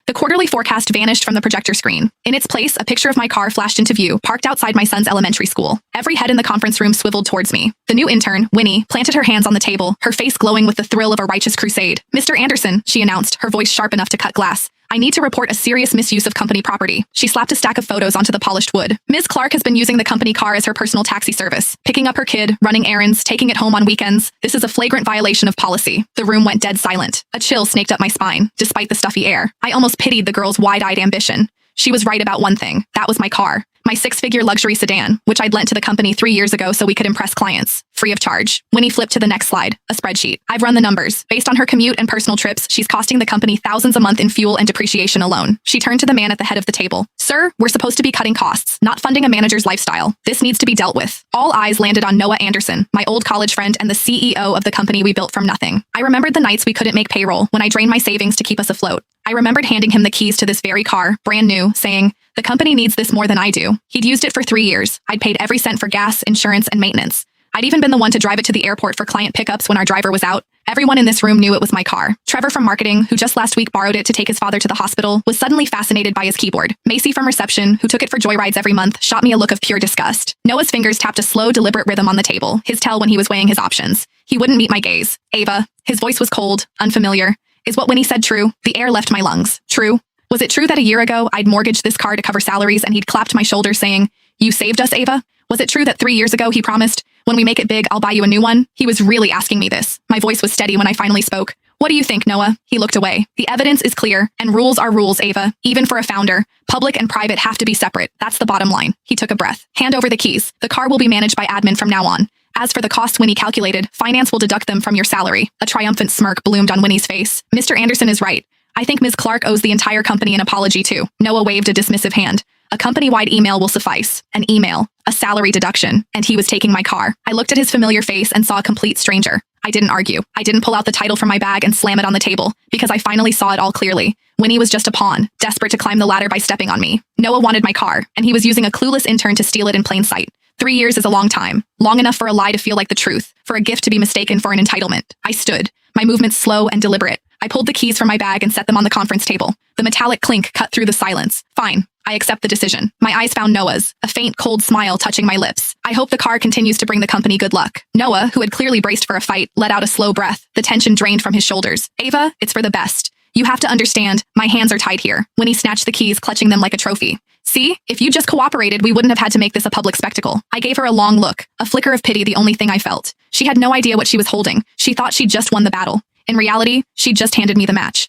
The quarterly forecast vanished from the projector screen. In its place, a picture of my car flashed into view, parked outside my son's elementary school. Every head in the conference room swiveled towards me. The new intern, Winnie, planted her hands on the table, her face glowing with the thrill of a righteous crusade. "Mr. Anderson," she announced, her voice sharp enough to cut glass. "I need to report a serious misuse of company property." She slapped a stack of photos onto the polished wood. "Ms. Clark has been using the company car as her personal taxi service, picking up her kid, running errands, taking it home on weekends. This is a flagrant violation of policy." The room went dead silent. A chill snaked up my spine, despite the stuffy air. I almost pitied the girl's wide-eyed ambition. She was right about one thing. That was my car. My 6-figure luxury sedan, which I'd lent to the company 3 years ago so we could impress clients. Free of charge. Winnie flipped to the next slide, a spreadsheet. I've run the numbers. Based on her commute and personal trips, she's costing the company thousands a month in fuel and depreciation alone. She turned to the man at the head of the table. "Sir, we're supposed to be cutting costs, not funding a manager's lifestyle. This needs to be dealt with." All eyes landed on Noah Anderson, my old college friend and the CEO of the company we built from nothing. I remembered the nights we couldn't make payroll, when I drained my savings to keep us afloat. I remembered handing him the keys to this very car, brand new, saying, "The company needs this more than I do." He'd used it for 3 years. I'd paid every cent for gas, insurance, and maintenance. I'd even been the one to drive it to the airport for client pickups when our driver was out. Everyone in this room knew it was my car. Trevor from marketing, who just last week borrowed it to take his father to the hospital, was suddenly fascinated by his keyboard. Macy from reception, who took it for joyrides every month, shot me a look of pure disgust. Noah's fingers tapped a slow, deliberate rhythm on the table, his tell when he was weighing his options. He wouldn't meet my gaze. "Ava." His voice was cold, unfamiliar. "Is what Winnie said true?" The air left my lungs. True? Was it true that a year ago I'd mortgaged this car to cover salaries and he'd clapped my shoulder saying, "You saved us, Ava"? Was it true that 3 years ago he promised, "When we make it big, I'll buy you a new one"? He was really asking me this. My voice was steady when I finally spoke. "What do you think, Noah?" He looked away. "The evidence is clear, and rules are rules, Ava. Even for a founder, public and private have to be separate. That's the bottom line." He took a breath. "Hand over the keys. The car will be managed by admin from now on. As for the costs Winnie calculated, finance will deduct them from your salary." A triumphant smirk bloomed on Winnie's face. "Mr. Anderson is right. I think Ms. Clark owes the entire company an apology too." Noah waved a dismissive hand. "A company-wide email will suffice. An email, a salary deduction, and he was taking my car." I looked at his familiar face and saw a complete stranger. I didn't argue. I didn't pull out the title from my bag and slam it on the table, because I finally saw it all clearly. Winnie was just a pawn, desperate to climb the ladder by stepping on me. Noah wanted my car, and he was using a clueless intern to steal it in plain sight. 3 years is a long time. Long enough for a lie to feel like the truth, for a gift to be mistaken for an entitlement. I stood, my movements slow and deliberate. I pulled the keys from my bag and set them on the conference table. The metallic clink cut through the silence. "Fine. I accept the decision." My eyes found Noah's, a faint, cold smile touching my lips. "I hope the car continues to bring the company good luck." Noah, who had clearly braced for a fight, let out a slow breath. The tension drained from his shoulders. "Ava, it's for the best. You have to understand, my hands are tied here." Winnie snatched the keys, clutching them like a trophy. "See? If you just cooperated, we wouldn't have had to make this a public spectacle." I gave her a long look, a flicker of pity the only thing I felt. She had no idea what she was holding. She thought she'd just won the battle. In reality, she'd just handed me the match.